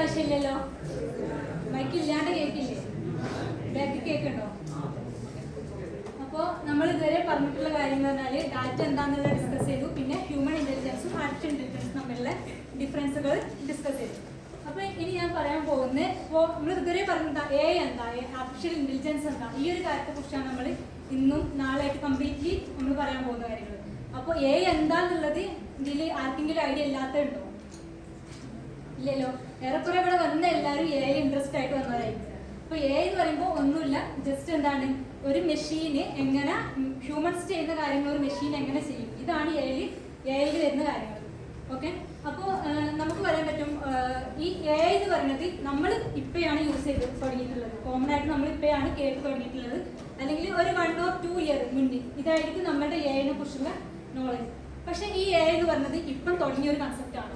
ആവശ്യമില്ലല്ലോ. മൈക്ക് ഇല്ലാണ്ട് കേൾക്കില്ലേ? ബാക്ക് കേൾക്കണ്ടോ? അപ്പോൾ നമ്മൾ ഇതുവരെ പറഞ്ഞിട്ടുള്ള കാര്യം എന്ന് പറഞ്ഞാൽ ഡാറ്റ എന്താണെന്നുള്ളത് ഡിസ്കസ് ചെയ്തു. പിന്നെ ഹ്യൂമൻ ഇന്റലിജൻസും ആർട്ടിഫിഷ്യൽ ഇന്റലിജൻസും തമ്മിലുള്ള ഡിഫറൻസുകൾ ഡിസ്കസ് ചെയ്തു. അപ്പോൾ ഇനി ഞാൻ പറയാൻ പോകുന്നത്, ഇപ്പോൾ നമ്മൾ ഇതുവരെ പറഞ്ഞത് എന്താ, ആർട്ടിഫിഷ്യൽ ഇന്റലിജൻസ് എന്താ, ഈ ഒരു കാര്യത്തെക്കുറിച്ചാണ് നമ്മൾ ഇന്നും നാളെയായിട്ട് കംപ്ലീറ്റ്ലി നമ്മൾ പറയാൻ പോകുന്ന കാര്യങ്ങൾ. അപ്പോൾ എന്താന്നുള്ളത് ഇതിൽ ആർക്കെങ്കിലും ഐഡിയ ഇല്ലാത്തതുണ്ടോ? ഇല്ലല്ലോ. ഏറെക്കുറെ ഇവിടെ വന്ന എല്ലാവരും ഇൻട്രസ്റ്റ് ആയിട്ട് വന്നതായിരിക്കും. അപ്പോൾ എന്ന് പറയുമ്പോൾ ഒന്നുമില്ല, ജസ്റ്റ് എന്താണ്, ഒരു മെഷീന് എങ്ങനെ ഹ്യൂമൻസ് ചെയ്യുന്ന കാര്യങ്ങൾ ഒരു മെഷീൻ എങ്ങനെ ചെയ്യും, ഇതാണ് എയിൽ വരുന്ന കാര്യങ്ങൾ. ഓക്കെ. അപ്പോൾ നമുക്ക് പറയാൻ പറ്റും, ഈ എന്ന് പറയുന്നത് നമ്മൾ ഇപ്പോഴാണ് യൂസ് ചെയ്ത് തുടങ്ങിയിട്ടുള്ളത്. കോമൺ ആയിട്ട് നമ്മൾ ഇപ്പോഴാണ് കേട്ട് തുടങ്ങിയിട്ടുള്ളത്. അല്ലെങ്കിൽ ഒരു 1 or 2 ഇയർ മുന്നിൽ ഇതായിരിക്കും നമ്മുടെ നെ കുറിച്ചുള്ള നോളജ്. പക്ഷെ ഈ എന്ന് പറയുന്നത് ഇപ്പം തുടങ്ങിയ ഒരു കൺസെപ്റ്റാണ്.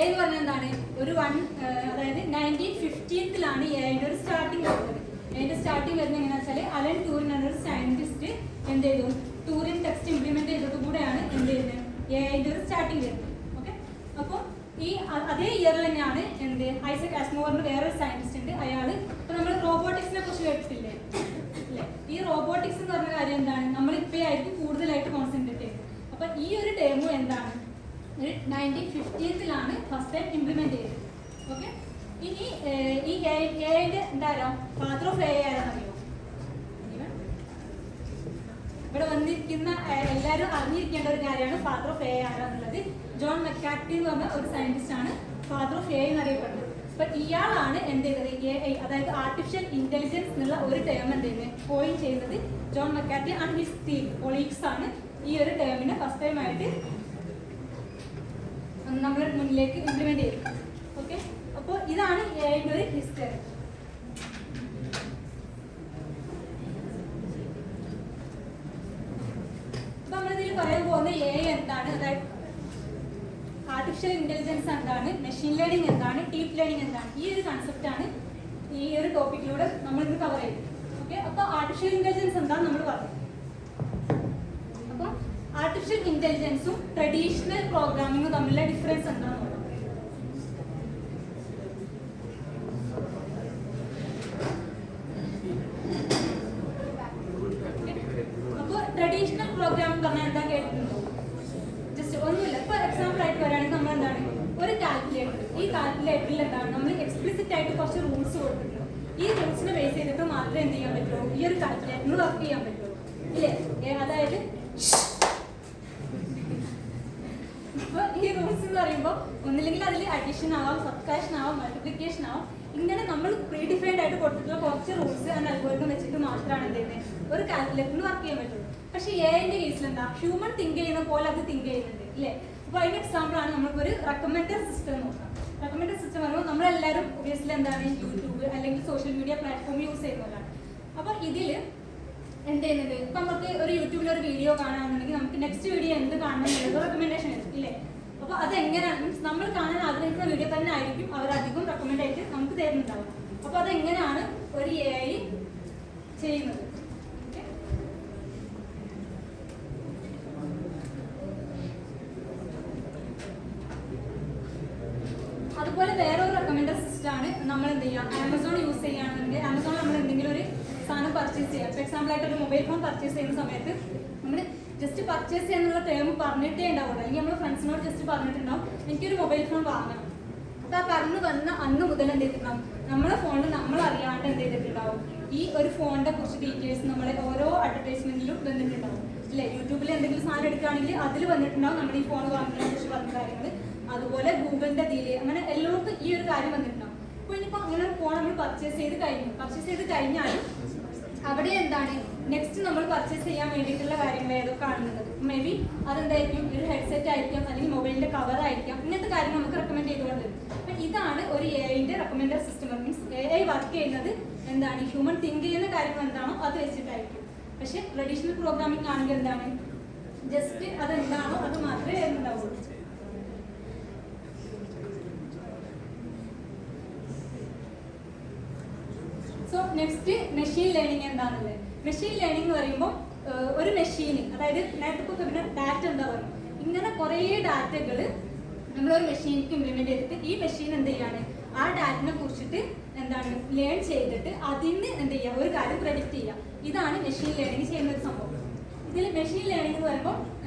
എന്ന് പറഞ്ഞാൽ എന്താണ്, ഒരു അതായത് 1950 എയുടെ ഒരു സ്റ്റാർട്ടിങ് വരുന്നത്. എന്റെ സ്റ്റാർട്ടിങ് വരുന്നത് എങ്ങനെയാണെന്ന് വെച്ചാൽ അലൻ ട്യൂറിൻ എന്നൊരു സയന്റിസ്റ്റ് എന്ത് ചെയ്തു, ട്യൂറിൻ ടെക്സ്റ്റ് ഇംപ്ലിമെന്റ് ചെയ്തത് കൂടെയാണ് എന്ത് ചെയ്യുന്നത്, എയുടെ ഒരു സ്റ്റാർട്ടിങ് വരുന്നത്. ഓക്കെ. അപ്പോൾ ഈ അതേ ഇയറിൽ തന്നെയാണ് എന്ത്, ഐസക് ആസ്മോറിന്റെ വേറൊരു സയന്റിസ്റ്റ് ഉണ്ട്. അയാള് ഇപ്പൊ നമ്മൾ റോബോട്ടിക്സിനെ കുറിച്ച് കേട്ടിട്ടില്ലേ? അല്ലേ? ഈ റോബോട്ടിക്സ് എന്ന് പറഞ്ഞ കാര്യം എന്താണ്, നമ്മൾ ഇപ്പോഴായിരിക്കും കൂടുതലായിട്ട് കോൺസെൻട്രേറ്റ് ചെയ്യുന്നത്. അപ്പൊ ഈ ഒരു ടേമും എന്താണ്, 1950 ഫസ്റ്റ് ടൈം ഇംപ്ലിമെന്റ് ചെയ്തത്. ഓക്കെ. ഇനി ഈ എയുടെ എന്തായാലും ഫാദർ ഓഫ് എ ആരാണെന്നറിയോ? ഇവിടെ വന്നിരിക്കുന്ന എല്ലാവരും അറിഞ്ഞിരിക്കേണ്ട ഒരു കാര്യമാണ് ഫാദർ ഓഫ് എ ആരാന്നുള്ളത്. ജോൺ മെക്കാർട്ടി എന്ന് പറഞ്ഞ ഒരു സയന്റിസ്റ്റ് ആണ് ഫാദർ ഓഫ് എ എന്നറിയപ്പെടുന്നത്. അപ്പൊ ഇയാളാണ് എന്ത് ചെയ്തത്, എ അതായത് ആർട്ടിഫിഷ്യൽ ഇന്റലിജൻസ് എന്നുള്ള ഒരു ടേം എന്ത് ചെയ്യുന്നത്, കോയിൻ ചെയ്യുന്നത് John McCarthy and his team colleagues ആണ് ഈ ഒരു ടേമിനെ ഫസ്റ്റ് ടൈം ആയിട്ട് നമ്മുടെ മുന്നിലേക്ക് ഇംപ്ലിമെന്റ് ചെയ്തു. ഓക്കെ. അപ്പോൾ ഇതാണ് എയുടെ ഒരു ഹിസ്റ്ററി. അപ്പൊ നമ്മളിതിൽ പറയാൻ പോകുന്ന എന്താണ്, അതായത് ആർട്ടിഫിഷ്യൽ ഇന്റലിജൻസ് എന്താണ്, മെഷീൻ ലേണിംഗ് എന്താണ്, ഡീപ് ലേണിംഗ് എന്താണ്, ഈ ഒരു കൺസെപ്റ്റ് ആണ് ഈ ഒരു ടോപ്പിക്കിലൂടെ നമ്മൾ ഇന്ന് കവർ ചെയ്തത്. ഓക്കെ. അപ്പോൾ ആർട്ടിഫിഷ്യൽ ഇന്റലിജൻസ് എന്താണെന്ന് നമ്മൾ പറഞ്ഞു. ആർട്ടിഫിഷ്യൽ ഇന്റലിജൻസും ട്രഡീഷണൽ പ്രോഗ്രാമിംഗും തമ്മിലുള്ള ഡിഫറൻസ് എന്താണെന്ന് നോക്കാം. അപ്പോൾ ട്രഡീഷണൽ പ്രോഗ്രാമിംഗ് പറഞ്ഞാൽ എന്താ കേട്ടിട്ടുണ്ടോ? ജസ്റ്റ് ഒന്നുമില്ല. ഇപ്പൊ എക്സാമ്പിൾ ആയിട്ട് പറയുകയാണെങ്കിൽ നമ്മൾ എന്താണ്, ഒരു കാൽക്കുലേറ്റർ, ഈ കാൽക്കുലേറ്ററിൽ എന്താണ് നമ്മൾ എക്സ്പ്ലിസിറ്റ് ആയിട്ട് കുറച്ച് റൂൾസ് കൊടുത്തിട്ടുണ്ട്. ഈ റൂൾസിനെ ബേസ് ചെയ്തിട്ട് മാത്രമേ എന്ത് ചെയ്യാൻ പറ്റുള്ളൂ, ഈ ഒരു കാൽക്കുലേറ്ററിന് വർക്ക് ചെയ്യാൻ പറ്റുള്ളൂ. ഇല്ലേ? അതായത് ഈ റൂൾസ് എന്ന് പറയുമ്പോൾ ഒന്നില്ലെങ്കിൽ അതിൽ അഡീഷൻ ആവാം, സബ്ട്രാക്ഷൻ ആവാം, മൾട്ടിപ്ലിക്കേഷൻ ആവാം. ഇങ്ങനെ നമ്മൾ പ്രീഡിഫൈൻഡ് ആയിട്ട് കൊടുത്തിട്ടുള്ള കുറച്ച് റൂൾസ് ആൻഡ് അൽഗോരിതം വെച്ചിട്ട് മാത്രമാണ് എന്ത് ചെയ്യുന്നത്, ഒരു കാൽക്കുലേറ്ററിന് വർക്ക് ചെയ്യാൻ പറ്റുള്ളൂ. പക്ഷേ എന്റെ കേസിൽ എന്താ, ഹ്യൂമൻ തിങ്ക് ചെയ്യുന്ന പോലെ അത് തിങ്ക് ചെയ്യുന്നുണ്ട്. ഇല്ലേ? അപ്പോൾ അതിന്റെ എക്സാമ്പിൾ ആണ് നമുക്കൊരു റെക്കമെൻഡർ സിസ്റ്റം നോക്കാം. റെക്കമെൻഡർ സിസ്റ്റം പറയുമ്പോൾ നമ്മളെല്ലാവരും ഒബിയസ്ലി എന്താണ് യൂട്യൂബ് അല്ലെങ്കിൽ സോഷ്യൽ മീഡിയ പ്ലാറ്റ്ഫോം യൂസ് ചെയ്യുന്നവരാണ്. അപ്പോൾ ഇതിൽ എന്ത് ചെയ്യുന്നത്, ഇപ്പൊ നമുക്ക് ഒരു യൂട്യൂബിൽ ഒരു വീഡിയോ കാണാന്നുണ്ടെങ്കിൽ നമുക്ക് നെക്സ്റ്റ് വീഡിയോ എന്ത് കാണണം എന്നുള്ളത് റെക്കമെൻഡേഷൻ ആയിരിക്കും. ഇല്ലേ? അപ്പോൾ അതെങ്ങനെയാണ്, മീൻസ് നമ്മൾ കാണാൻ ആഗ്രഹിക്കുന്ന വീഡിയോ തന്നെ ആയിരിക്കും അവരധികം റെക്കമെൻഡ് ആയിട്ട് നമുക്ക് തരുന്നുണ്ടാവും. അപ്പോൾ അതെങ്ങനെയാണ് ഒരു AI ചെയ്യുന്നത്? അതുപോലെ വേറൊരു റെക്കമെൻഡർ സിസ്റ്റം ആണ് നമ്മൾ എന്ത് ചെയ്യുക, ആമസോൺ യൂസ് ചെയ്യുകയാണെന്നുണ്ടെങ്കിൽ ആമസോൺ നമ്മൾ എന്തെങ്കിലും ഒരു സാധനം പർച്ചേസ് ചെയ്യാം. ഫോർ എക്സാമ്പിൾ ആയിട്ട് ഒരു മൊബൈൽ ഫോൺ പർച്ചേസ് ചെയ്യുന്ന സമയത്ത് നമ്മൾ ജസ്റ്റ് പർച്ചേസ് ചെയ്യാനുള്ള ടേം പറഞ്ഞിട്ടേ ഉണ്ടാവുള്ളൂ. അല്ലെങ്കിൽ നമ്മൾ ഫ്രണ്ട്സിനോട് ജസ്റ്റ് പറഞ്ഞിട്ടുണ്ടാവും എനിക്കൊരു മൊബൈൽ ഫോൺ വാങ്ങണം. അപ്പോൾ ആ പറഞ്ഞു വന്ന അന്ന് മുതൽ എന്ത് ചെയ്തിട്ടുണ്ടാവും, നമ്മളെ ഫോണിൽ നമ്മൾ അറിയാണ്ട് എന്ത് ചെയ്തിട്ടുണ്ടാവും, ഈ ഒരു ഫോണിനെ കുറിച്ച് ഡീറ്റെയിൽസ് നമ്മളെ ഓരോ അഡ്വർടൈസ്മെന്റിലും വന്നിട്ടുണ്ടാവും. ഇല്ലേ? യൂട്യൂബിൽ എന്തെങ്കിലും സാധനം എടുക്കുകയാണെങ്കിൽ അതിൽ വന്നിട്ടുണ്ടാവും നമ്മൾ ഈ ഫോൺ വാങ്ങുന്നതിനെ കുറിച്ച് പറഞ്ഞ കാര്യങ്ങൾ. അതുപോലെ ഗൂഗിളിന്റെ ഇതില് അങ്ങനെ എല്ലാവർക്കും ഈ ഒരു കാര്യം വന്നിട്ടുണ്ടാവും. അപ്പോൾ ഇനിയിപ്പോൾ അങ്ങനെ ഫോൺ നമ്മൾ പർച്ചേസ് ചെയ്ത് കഴിഞ്ഞാൽ അവിടെ എന്താണ് നെക്സ്റ്റ് നമ്മൾ പർച്ചേസ് ചെയ്യാൻ വേണ്ടിയിട്ടുള്ള കാര്യങ്ങൾ ഏതൊക്കെ കാണുന്നത്, മേ ബി അതെന്തായിരിക്കും, ഒരു ഹെഡ്സെറ്റ് ആയിരിക്കാം, അല്ലെങ്കിൽ മൊബൈലിന്റെ കവർ ആയിരിക്കാം, ഇങ്ങനത്തെ കാര്യം നമുക്ക് റെക്കമെൻഡ് ചെയ്തുകൊണ്ട് വരും. അപ്പം ഇതാണ് ഒരു എഐന്റെ റെക്കമെൻഡർ സിസ്റ്റം. മീൻസ് AI വർക്ക് ചെയ്യുന്നത് എന്താണ്, ഹ്യൂമൻ തിങ്ക് ചെയ്യുന്ന കാര്യങ്ങൾ എന്താണോ അത് വെച്ചിട്ടായിരിക്കും. പക്ഷെ ട്രഡീഷണൽ പ്രോഗ്രാമിംഗ് ആണെങ്കിൽ എന്താണ്, ജസ്റ്റ് അതെന്താണോ അത് മാത്രമേ ഉണ്ടാവുള്ളൂ. സോ നെക്സ്റ്റ് മെഷീൻ ലേണിംഗ് എന്താണുള്ളത്. മെഷീൻ ലേണിംഗ് എന്ന് പറയുമ്പോൾ ഒരു മെഷീന്, അതായത് നേരത്തെ പിന്നെ ഡാറ്റ എന്താ പറയുക, ഇങ്ങനെ കുറേ ഡാറ്റകൾ നമ്മളൊരു മെഷീനിലേക്ക് ഇംപ്ലിമെന്റ് ചെയ്തിട്ട് ഈ മെഷീൻ എന്ത് ചെയ്യാണ് ആ ഡാറ്റിനെ കുറിച്ചിട്ട് എന്താണ് ലേൺ ചെയ്തിട്ട് അതിന് എന്ത് ചെയ്യുക ഒരു കാര്യം പ്രെഡിക്റ്റ് ചെയ്യുക. ഇതാണ് മെഷീൻ ലേണിംഗ് ചെയ്യുന്ന ഒരു സംഭവം. ഇതിൽ മെഷീൻ ലേണിംഗ് എന്ന് പറയുമ്പോൾ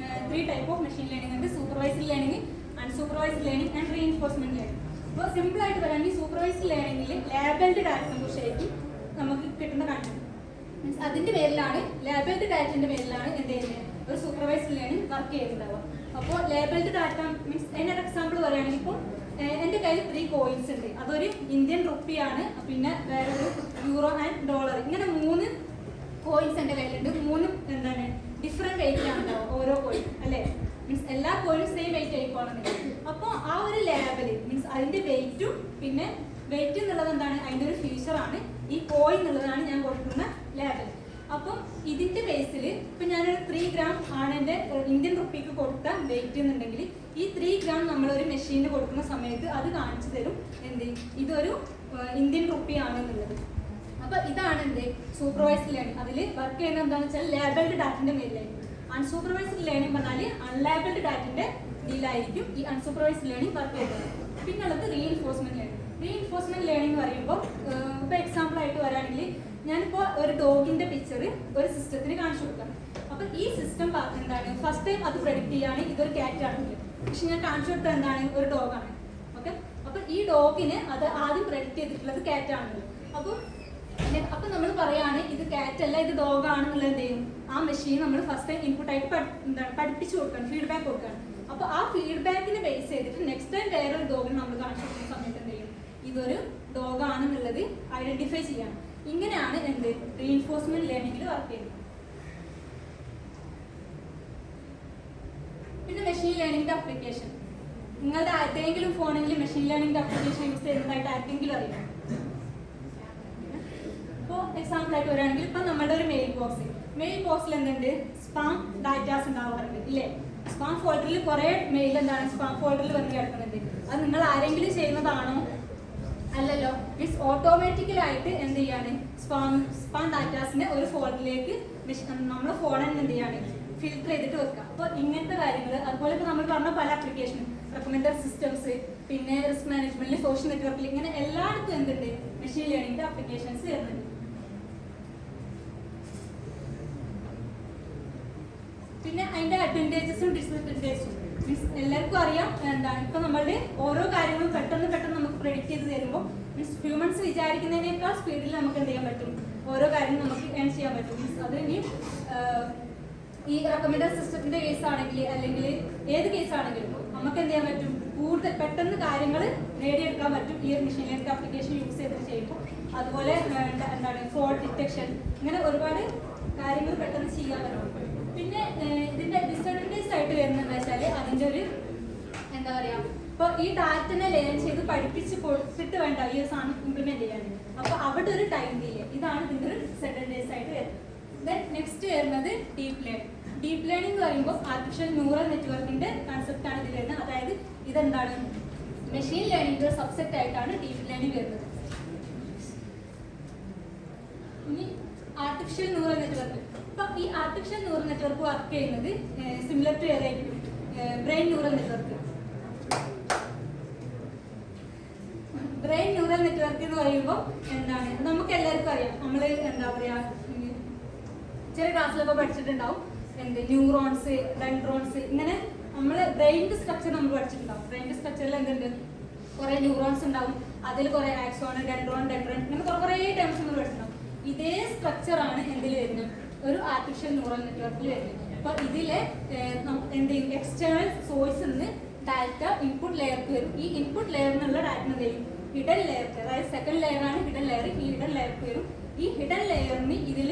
3 ടൈപ്പ് ഓഫ് മെഷീൻ ലേണിംഗ് ഉണ്ട്. Supervised learning, unsupervised learning and reinforcement learning. അപ്പോൾ സിമ്പിൾ ആയിട്ട് പറയുകയാണെങ്കിൽ സൂപ്പർവൈസ്ഡ് ലേണിംഗിൽ ലേബൽഡ് ഡാറ്റിനെ കുറിച്ചായിരിക്കും നമുക്ക് കിട്ടുന്ന കണ്ടന്റ്. മീൻസ് അതിന്റെ പേരിലാണ് ലേബൽഡ് ഡാറ്റിന്റെ പേരിലാണ് എന്ത് ചെയ്യുന്നത് ഒരു സൂപ്പർവൈസ്ഡ് ലേണിംഗ് വർക്ക് ചെയ്യുന്നുണ്ടാവുക. അപ്പോൾ ലേബൽഡ് ഡാറ്റ മീൻസ് അതിനൊരു എക്സാമ്പിൾ പറയുകയാണെങ്കിൽ ഇപ്പോൾ എൻ്റെ കയ്യിൽ 3 കോയിൻസ് ഉണ്ട്. അതൊരു ഇന്ത്യൻ റുപ്പിയാണ്, പിന്നെ വേറൊരു യൂറോ ആൻഡ് ഡോളർ, ഇങ്ങനെ 3 കോയിൻസ് എൻ്റെ കയ്യിലുണ്ട്. 3 എന്താണ് ഡിഫറെൻറ്റ് വെയിറ്റിലാണ് ഉണ്ടാവുക ഓരോ കോയിൻ അല്ലേ. മീൻസ് എല്ലാ കോയിനും സെയിം വെയിറ്റ് ആയിക്കോണമെന്നില്ല. അപ്പോൾ ആ ഒരു ലേബൽ മീൻസ് അതിൻ്റെ വെയിറ്റും പിന്നെ വെയിറ്റ് എന്നുള്ളത് എന്താണ് അതിൻ്റെ ഒരു ഫീച്ചറാണ്. ഈ കോയിൻ എന്നുള്ളതാണ് ഞാൻ കൊടുക്കുന്ന ലേബൽ. അപ്പം ഇതിന്റെ ബേസിൽ ഇപ്പം ഞാനൊരു 3 ഗ്രാം ആണ് എൻ്റെ ഇന്ത്യൻ റുപ്പിക്ക് കൊടുത്ത വെയിറ്റ് എന്നുണ്ടെങ്കിൽ ഈ 3 ഗ്രാം നമ്മളൊരു മെഷീനിൽ കൊടുക്കുന്ന സമയത്ത് അത് കാണിച്ചു തരും എന്ത് ഇതൊരു ഇന്ത്യൻ റുപ്പി ആണെന്നുള്ളത്. അപ്പം ഇതാണ് എന്ത് സൂപ്പർവൈസ്ഡ് ലേണിംഗ്. അതിൽ വർക്ക് ചെയ്യുന്നത് എന്താണെന്ന് വെച്ചാൽ ലേബൽഡ് ഡാറ്റിന്റെ മേലിലായിരിക്കും. അൺസൂപ്പർവൈസ്ഡ് ലേണിംഗ് പറഞ്ഞാൽ അൺലേബൽഡ് ഡാറ്റിന്റെ ഇതിലായിരിക്കും ഈ അൺസൂപ്പർവൈസ്ഡ് ലേണിംഗ് വർക്ക് ചെയ്യുന്നത്. പിന്നുള്ളത് റീഇൻഫോഴ്സ്മെന്റ് ലേണിംഗ്. റീഇൻഫോഴ്സ്മെന്റ് ലേണിംഗ് പറയുമ്പോൾ ഇപ്പോൾ എക്സാമ്പിൾ ആയിട്ട് വരാണെങ്കിൽ ഞാനിപ്പോൾ ഒരു ഡോഗിന്റെ പിക്ചർ ഒരു സിസ്റ്റത്തിന് കാണിച്ചു കൊടുക്കാം. അപ്പൊ ഈ സിസ്റ്റം എന്താണ് ഫസ്റ്റ് ടൈം അത് പ്രെഡിക്റ്റ് ചെയ്യാണ് ഇതൊരു ക്യാറ്റ് ആണെങ്കിൽ, പക്ഷെ ഞാൻ കാണിച്ചു കൊടുത്തത് എന്താണ് ഒരു ഡോഗാണ്. ഓക്കെ, അപ്പൊ ഈ ഡോഗിന് അത് ആദ്യം പ്രെഡിക്റ്റ് ചെയ്തിട്ടുള്ളത് ക്യാറ്റ് ആണല്ലോ. അപ്പൊ നമ്മൾ പറയാണ് ഇത് ക്യാറ്റ് അല്ല ഇത് ഡോഗ് ആണെന്നുള്ളത് എന്ത് ചെയ്യും ആ മെഷീൻ നമ്മൾ ഫസ്റ്റ് ടൈം ഇൻപുട്ട് ആയിട്ട് എന്താണ് പഠിപ്പിച്ചു കൊടുക്കണം, ഫീഡ്ബാക്ക് കൊടുക്കണം. അപ്പൊ ആ ഫീഡ്ബാക്കിനെ ബേസ് ചെയ്തിട്ട് നെക്സ്റ്റ് ടൈം വേറൊരു ഡോഗിന് നമ്മൾ കാണിച്ചു കൊടുക്കുന്ന സമയത്ത് എന്ത് ചെയ്യും ഇതൊരു ഡോഗ് ആണെന്നുള്ളത് ഐഡന്റിഫൈ ചെയ്യണം. ഇങ്ങനെയാണ് എന്ത് റീഇൻഫോഴ്സ്മെന്റ് ലേണിംഗിൽ വർക്ക് ചെയ്യുന്നത്. പിന്നെ മെഷീൻ ലേണിംഗിന്റെ ആപ്ലിക്കേഷൻ, നിങ്ങളുടെ ആരുടെയെങ്കിലും ഫോണിൽ മെഷീൻ ലേണിംഗിന്റെ ആപ്ലിക്കേഷൻ യൂസ് ചെയ്യുന്നതായിട്ട് ആർക്കെങ്കിലും അറിയാം? ഇപ്പോൾ എക്സാമ്പിൾ ആയിട്ട് വരികയാണെങ്കിൽ ഇപ്പൊ നമ്മുടെ ഒരു മെയിൽ ബോക്സിൽ എന്തുണ്ട് സ്പാം ഡാറ്റാസ് ഉണ്ടാവാറുണ്ട് ഇല്ലേ. സ്പാം ഫോൾഡറിൽ കുറെ മെയിൽ എന്താണ് സ്പാം ഫോൾഡറിൽ വന്ന് കിടക്കുന്നുണ്ട്. അത് നിങ്ങൾ ആരെങ്കിലും ചെയ്യുന്നതാണോ? അല്ലല്ലോ. മീൻസ് ഓട്ടോമാറ്റിക്കലായിട്ട് എന്ത് ചെയ്യാണ് സ്പാം ഡാറ്റാസിനെ ഒരു ഫോൾഡറിലേക്ക് നമ്മുടെ ഫോണിൽ എന്ത് ചെയ്യാണ് ഫിൽറ്റർ ചെയ്തിട്ട് വെക്കുക. അപ്പോൾ ഇങ്ങനത്തെ കാര്യങ്ങൾ അതുപോലെ ഇപ്പോൾ നമ്മൾ പറഞ്ഞ പല ആപ്ലിക്കേഷനും റെക്കമെൻഡർ സിസ്റ്റംസ് പിന്നെ റിസ്ക് മാനേജ്മെന്റിൽ സോഷ്യൽ നെറ്റ്വർക്കിൽ ഇങ്ങനെ എല്ലായിടത്തും എന്തുണ്ട് മെഷീൻ ലേണിംഗിന്റെ ആപ്ലിക്കേഷൻസ് വരുന്നുണ്ട്. പിന്നെ അതിന്റെ അഡ്വാൻറ്റേജസും ഡിസ്അഡ്വാൻറ്റേജസും മീൻസ് എല്ലാവർക്കും അറിയാം എന്താണ് ഇപ്പൊ നമ്മളുടെ ഓരോ കാര്യങ്ങളും പെട്ടെന്ന് നമുക്ക് പ്രെഡിക്റ്റ് ചെയ്ത് തരുമ്പോൾ മീൻസ് ഹ്യൂമൻസ് വിചാരിക്കുന്നതിനേക്കാൾ സ്പീഡിൽ നമുക്ക് എന്ത് ചെയ്യാൻ പറ്റും ഓരോ കാര്യങ്ങളും നമുക്ക് ഏൺ ചെയ്യാൻ പറ്റും. മീൻസ് അത് ഇനി ഈ റെക്കമെൻഡർ സിസ്റ്റത്തിന്റെ കേസ് ആണെങ്കിൽ അല്ലെങ്കിൽ ഏത് കേസ് ആണെങ്കിലും നമുക്ക് എന്ത് ചെയ്യാൻ പറ്റും കൂടുതൽ പെട്ടെന്ന് കാര്യങ്ങൾ നേടിയെടുക്കാൻ പറ്റും ഈ മെഷീൻ ലേണിംഗ് ആപ്ലിക്കേഷൻ യൂസ് ചെയ്തിട്ട് ചെയ്യുമ്പോൾ. അതുപോലെ എന്താണ് ഫ്രോഡ് ഡിറ്റക്ഷൻ ഇങ്ങനെ ഒരുപാട് കാര്യങ്ങൾ പെട്ടെന്ന് ചെയ്യാൻ പറ്റും. പിന്നെ ഇതിന്റെ ഡിസഡ്വാൻറ്റേജ് ആയിട്ട് വരുന്നത് വെച്ചാൽ അതിന്റെ ഒരു എന്താ പറയാ ഇപ്പൊ ഈ ഡാറ്റനെ ലേൺ ചെയ്ത് പഠിപ്പിച്ച് കൊടുത്തിട്ട് വേണ്ട ഈ ഒരു സാധനം ഇംപ്ലിമെന്റ് ചെയ്യാൻ. അപ്പൊ അവിടെ ഒരു ടൈം ഡിലേ, ഇതാണ് ഇതിന്റെ ഒരു ഡിസഡ്വാൻറ്റേജ് ആയിട്ട് വരുന്നത്. ദെൻ നെക്സ്റ്റ് വരുന്നത് ഡീപ് ലേണിംഗ്. ഡീപ് ലേണിംഗ് എന്ന് പറയുമ്പോൾ ആർട്ടിഫിഷ്യൽ ന്യൂറൽ നെറ്റ്വർക്കിന്റെ കൺസെപ്റ്റ് ആണ് ഇതിൽ വരുന്നത്. അതായത് ഇതെന്താണ് മെഷീൻ ലേണിംഗിന്റെ സബ്സെറ്റ് ആയിട്ടാണ് ഡീപ് ലേണിംഗ് വരുന്നത്. ഇനി ആർട്ടിഫിഷ്യൽ ന്യൂറൽ നെറ്റ്വർക്ക്. ഇപ്പൊ ഈ ആർട്ടിഫിഷ്യൽ ന്യൂറൽ നെറ്റ്വർക്ക് വർക്ക് ചെയ്യുന്നത് സിമിലർ ടു ഏതായിരിക്കും brain neural network. Brain neural network എന്ന് പറയുമ്പോൾ എന്താണ് നമുക്ക് എല്ലാവർക്കും അറിയാം. നമ്മൾ എന്താ പറയാ ചെറിയ ക്ലാസ്സിലൊക്കെ പഠിച്ചിട്ടുണ്ടാവും എന്ത് ന്യൂറോൺസ് ഡെൻഡ്രോൺസ് ഇങ്ങനെ നമ്മൾ ബ്രെയിനിന്റെ സ്ട്രക്ചർ നമ്മൾ പഠിച്ചിട്ടുണ്ടാവും. ബ്രെയിനിന്റെ സ്ട്രക്ചറിൽ എന്തുണ്ട് കുറെ ന്യൂറോൺസ് ഉണ്ടാവും, അതിൽ കുറെ ആക്സോൺ ഡെൻഡ്രോൺ ഇങ്ങനെ കുറെ ടേംസ് നമ്മൾ പഠിച്ചിട്ടുണ്ടാവും. ഇതേ സ്ട്രക്ചർ ആണ് എന്തിൽ വരുന്നത് ഒരു ആർട്ടിഫിഷ്യൽ ന്യൂറൽ നെറ്റ്വർക്കിൽ വരുന്നത്. അപ്പൊ ഇതിലെ എന്ത് ചെയ്യും എക്സ്റ്റേണൽ സോഴ്സിൽ നിന്ന് ഡാറ്റ ഇൻപുട്ട് ലെയർക്ക് വരും. ഈ ഇൻപുട്ട് ലെയറിനുള്ള ഡാറ്റ എന്ത് ചെയ്യും ഹിഡൻ ലെയർക്ക്, അതായത് സെക്കൻഡ് ലെയർ ആണ് ഹിഡൻ ലെയർ. ഈ ഹിഡൻ ലെയർക്ക് വരും. ഈ ഹിഡൻ ലെയറിന് ഇതിൽ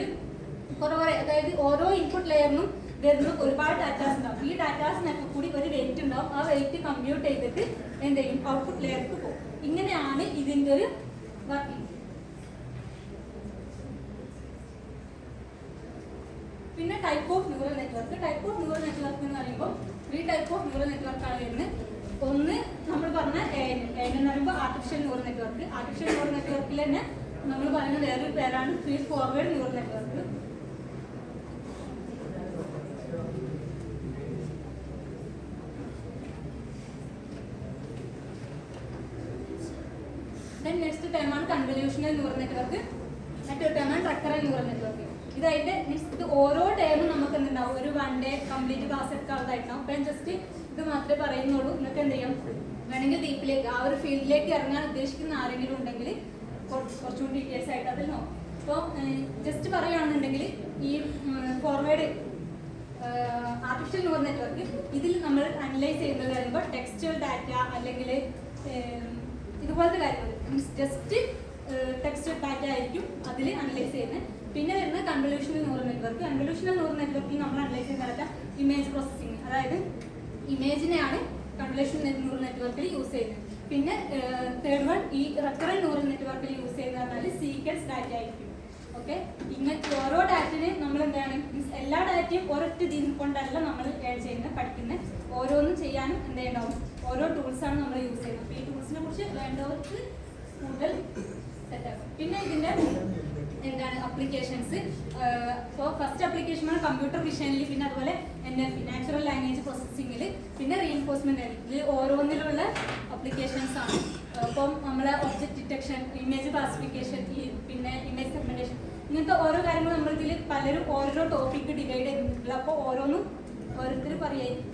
കുറെ അതായത് ഓരോ ഇൻപുട്ട് ലെയറിനും വരുന്ന ഒരുപാട് ഡാറ്റാസ് ഉണ്ടാവും. ഈ ഡാറ്റാസിനൊക്കെ കൂടി ഒരു വെയിറ്റ് ഉണ്ടാവും. ആ വെയിറ്റ് കമ്പ്യൂട്ട് ചെയ്തിട്ട് എന്ത് ചെയ്യും ഔട്ട്പുട്ട് ലെയർക്ക് പോകും. ഇങ്ങനെയാണ് ഇതിന്റെ ഒരു വർക്കിംഗ്. പിന്നെ type of neural network. Type of neural network എന്ന് പറയുമ്പോൾ 3 ടൈപ്പ് ഓഫ് ന്യൂറൽ നെറ്റ്വർക്കാണ് വരുന്നത്. ഒന്ന് നമ്മൾ പറഞ്ഞ AN എന്ന് പറയുമ്പോൾ artificial neural network. Artificial neural നെറ്റ്വർക്കിൽ തന്നെ നമ്മൾ പറയുന്ന വേറൊരു പേരാണ് feed forward neural network. Then next ടേമാണ് കൺവല്യൂഷണൽ ന്യൂറൽ നെറ്റ്വർക്ക്, മറ്റൊരു ടേമാണ് റെക്കറന്റ് ന്യൂറൽ നെറ്റ്വർക്ക്. ഇതായിട്ട് മീൻസ് ഇത് ഓരോ ടേമും നമുക്ക് എന്തുണ്ടാവും, ഒരു 1 day കംപ്ലീറ്റ് ക്ലാസ് എടുക്കാവുന്നതായിട്ടുണ്ടാവും. അപ്പം ജസ്റ്റ് ഇത് മാത്രമേ പറയുന്നുള്ളൂ. നിങ്ങൾക്ക് എന്ത് ചെയ്യാം, വേണമെങ്കിൽ ഡീപ്പിലേക്ക് ആ ഒരു ഫീൽഡിലേക്ക് ഇറങ്ങാൻ ഉദ്ദേശിക്കുന്ന ആരെങ്കിലും ഉണ്ടെങ്കിൽ കുറച്ചുകൂടി ഡീറ്റെയിൽസ് ആയിട്ട് അതിൽ നോക്കാം. അപ്പോൾ ജസ്റ്റ് പറയുകയാണെന്നുണ്ടെങ്കിൽ ഈ ഫോർവേഡ് ആർട്ടിഫിഷ്യൽ ന്യൂറൽ നെറ്റ്വർക്ക് ഇതിൽ നമ്മൾ അനലൈസ് ചെയ്യുന്നത് പറയുമ്പോൾ ടെക്സ്റ്റുവൽ ഡാറ്റ അല്ലെങ്കിൽ ഇതുപോലത്തെ കാര്യങ്ങൾ മീൻസ് ജസ്റ്റ് ടെക്സ്റ്റുവൽ ഡാറ്റ ആയിരിക്കും അതിൽ അനലൈസ് ചെയ്യുന്നത്. പിന്നെ വരുന്ന convolutional neural network. Convolutional neural നെറ്റ്വർക്കിൽ നമ്മൾ അനലൈസ് ചെയ്യുന്ന ഡാറ്റ ഇമേജ് പ്രോസസ്സിംഗ്, അതായത് ഇമേജിനെയാണ് കൺവല്യൂഷണൽ ന്യൂറൽ നെറ്റ്വർക്കിൽ യൂസ് ചെയ്യുന്നത്. പിന്നെ തേർഡ് വൺ ഈ റെക്കറന്റ് ന്യൂറൽ നെറ്റ്വർക്കിൽ യൂസ് ചെയ്യുന്നത് പറഞ്ഞാൽ സീക്വൻസ് ഡാറ്റ ആയിരിക്കും. ഓക്കെ, ഇങ്ങനത്തെ ഓരോ ഡാറ്റനെ നമ്മൾ എന്താണ് മീൻസ് എല്ലാ ഡാറ്റയും ഒരൊറ്റ ഇതിൽ കൊണ്ടല്ല നമ്മൾ ചെയ്യുന്നത്, പഠിക്കുന്നത്. ഓരോന്നും ചെയ്യാനും എന്ത് ചെയ്യണ്ടാവും, ഓരോ ടൂൾസാണ് നമ്മൾ യൂസ് ചെയ്യുന്നത്. അപ്പോൾ ഈ ടൂൾസിനെ കുറിച്ച് വേണ്ടവർക്ക് കൂടുതൽ സെറ്റാക്കും. പിന്നെ ഇതിൻ്റെ എന്താണ് അപ്ലിക്കേഷൻസ്. ഇപ്പോൾ ഫസ്റ്റ് അപ്ലിക്കേഷനാണ് കമ്പ്യൂട്ടർ വിഷനിൽ, പിന്നെ അതുപോലെ NLP നാച്ചുറൽ ലാംഗ്വേജ് പ്രോസസ്സിങ്ങിൽ, പിന്നെ റീഇൻഫോഴ്സ്മെന്റ് ഇതിൽ ഓരോന്നിലുള്ള അപ്ലിക്കേഷൻസ് ആണ്. അപ്പം നമ്മളെ ഒബ്ജക്റ്റ് ഡിറ്റക്ഷൻ, ഇമേജ് ക്ലാസിഫിക്കേഷൻ, പിന്നെ ഇമേജ് സെഗ്മെന്റേഷൻ, ഇങ്ങനത്തെ ഓരോ കാര്യങ്ങളും നമ്മളിതിൽ പലരും ഓരോ ടോപ്പിക്ക് ഡിവൈഡ് ചെയ്തിട്ടുള്ള. അപ്പോൾ ഓരോന്നും ഓരോരുത്തർ പറയായിരിക്കും.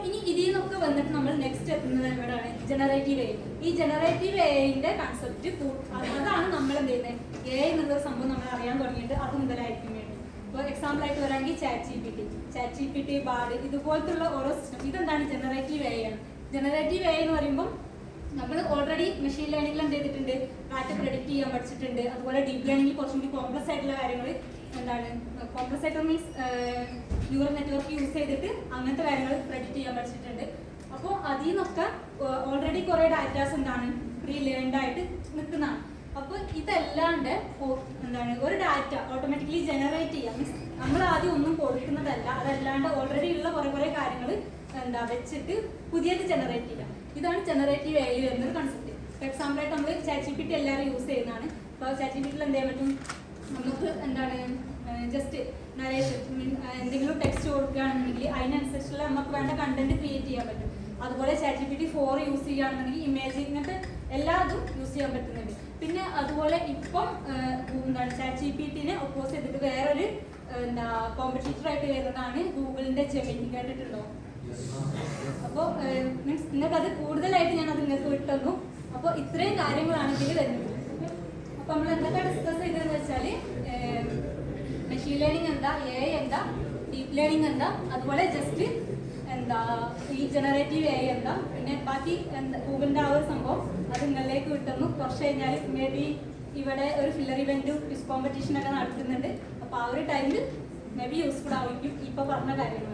ഇനി ഇതിൽ നിന്നൊക്കെ വന്നിട്ട് നമ്മൾ നെക്സ്റ്റ് എത്തുന്നത് എവിടെയാണ്, ജനറേറ്റീവ് AI. ഈ ജനറേറ്റീവ് AIന്റെ കൺസെപ്റ്റ് അതാണ് നമ്മൾ എന്ത് ചെയ്യുന്നത്, AI എന്നുള്ളൊരു സംഭവം നമ്മൾ അറിയാൻ തുടങ്ങിയിട്ട് അത് മുതലായിരിക്കും വേണ്ടി. ഇപ്പോൾ എക്സാമ്പിൾ ആയിട്ട് വരാമെങ്കിൽ chat G P T Bard ഇതുപോലത്തുള്ള ഓരോ സിസ്റ്റം. ഇതെന്താണ്, ജനറേറ്റീവ് AI ആണ്. ജനറേറ്റീവ് AI എന്ന് പറയുമ്പോൾ നമ്മൾ ഓൾറെഡി മെഷീൻ ലേണിംഗിൽ എന്ത് ചെയ്തിട്ടുണ്ട്, ഡാറ്റ പ്രെഡിക്റ്റ് ചെയ്യാൻ പഠിച്ചിട്ടുണ്ട്. അതുപോലെ ഡീപ് ലേണിംഗിൽ കുറച്ചും കൂടി കോംപ്ലക്സ് ആയിട്ടുള്ള കാര്യങ്ങൾ എന്താണ്, കോംപ്ലക്സ് ആയിട്ട് മീൻസ് ന്യൂറൽ നെറ്റ്വർക്ക് യൂസ് ചെയ്തിട്ട് അങ്ങനത്തെ കാര്യങ്ങൾ പ്രെഡിക്റ്റ് ചെയ്യാൻ പഠിച്ചിട്ടുണ്ട്. അപ്പോൾ അതിൽ നിന്നൊക്കെ ഓൾറെഡി കുറേ ഡാറ്റാസ് എന്താണ് പ്രീ ലേൺഡ് ആയിട്ട് നിൽക്കുന്നതാണ്. അപ്പോൾ ഇതല്ലാണ്ട് എന്താണ് ഒരു ഡാറ്റ ഓട്ടോമാറ്റിക്കലി ജനറേറ്റ് ചെയ്യാം, മീൻസ് നമ്മൾ ആദ്യം ഒന്നും കൊടുക്കുന്നതല്ല, അതല്ലാണ്ട് ഓൾറെഡി ഉള്ള കുറേ കാര്യങ്ങൾ എന്താ വെച്ചിട്ട് പുതിയത് ജനറേറ്റ് ചെയ്യാം. ഇതാണ് ജനറേറ്റീവ് AI വരുന്നൊരു കൺസെപ്റ്റ്. ഫോർ എക്സാമ്പിൾ ആയിട്ട് നമ്മൾ ചാറ്റ് ജി പി ടി എല്ലാവരും യൂസ് ചെയ്യുന്നതാണ്. അപ്പോൾ ചാറ്റ് ജി പി ടിയിൽ എന്ത് ചെയ്യാൻ പറ്റും, നമുക്ക് എന്താണ് ജസ്റ്റ് നരേഷൻ എന്തെങ്കിലും ടെക്സ്റ്റ് കൊടുക്കുകയാണെന്നുണ്ടെങ്കിൽ അതിനനുസരിച്ചുള്ള നമുക്ക് വേണ്ട കണ്ടന്റ് ക്രിയേറ്റ് ചെയ്യാൻ പറ്റും. അതുപോലെ ChatGPT-4 യൂസ് ചെയ്യുകയാണെന്നുണ്ടെങ്കിൽ ഇമേജ് ഇങ്ങനത്തെ എല്ലാതും യൂസ് ചെയ്യാൻ പറ്റുന്നുണ്ട്. പിന്നെ അതുപോലെ ഇപ്പം എന്താണ് ChatGPT-നെ ഒപ്പോസ് ചെയ്തിട്ട് വേറൊരു എന്താ കോമ്പറ്റീറ്റർ ആയിട്ട് വരുന്നതാണ് ഗൂഗിളിന്റെ ജെമിനി. കേട്ടിട്ടുണ്ടോ? അപ്പോൾ മീൻസ് നിങ്ങൾക്ക് അത് കൂടുതലായിട്ട് ഞാൻ അത് നിങ്ങൾക്ക് വിട്ടുതന്നു. അപ്പോൾ ഇത്രയും കാര്യങ്ങളാണ് ഇതിൽ വരുന്നത്. അപ്പോൾ നമ്മൾ എന്തൊക്കെ ഡിസ്കസ് ചെയ്തതെന്ന് വെച്ചാൽ മെഷീൻ ലേണിംഗ് എന്താ, AI എന്താ, ഡീപ് ലേണിംഗ് എന്താ, അതുപോലെ ജസ്റ്റ് എന്താ ഈ ജനറേറ്റീവ് AI എന്താ, പിന്നെ ബാക്കി എന്താ ഗൂഗിളിൻ്റെ ആ ഒരു സംഭവം അത് നിങ്ങളിലേക്ക് വിട്ടുന്നു. കുറച്ച് കഴിഞ്ഞാൽ മേ ബി ഇവിടെ ഒരു ഫില്ലർ ഇവൻറ്റും ക്വിസ് കോമ്പറ്റീഷനൊക്കെ നടത്തുന്നുണ്ട്. അപ്പോൾ ആ ഒരു ടൈമിൽ മേ ബി യൂസ്ഫുൾ ആയിരിക്കും ഇപ്പോൾ പറഞ്ഞ കാര്യങ്ങൾ.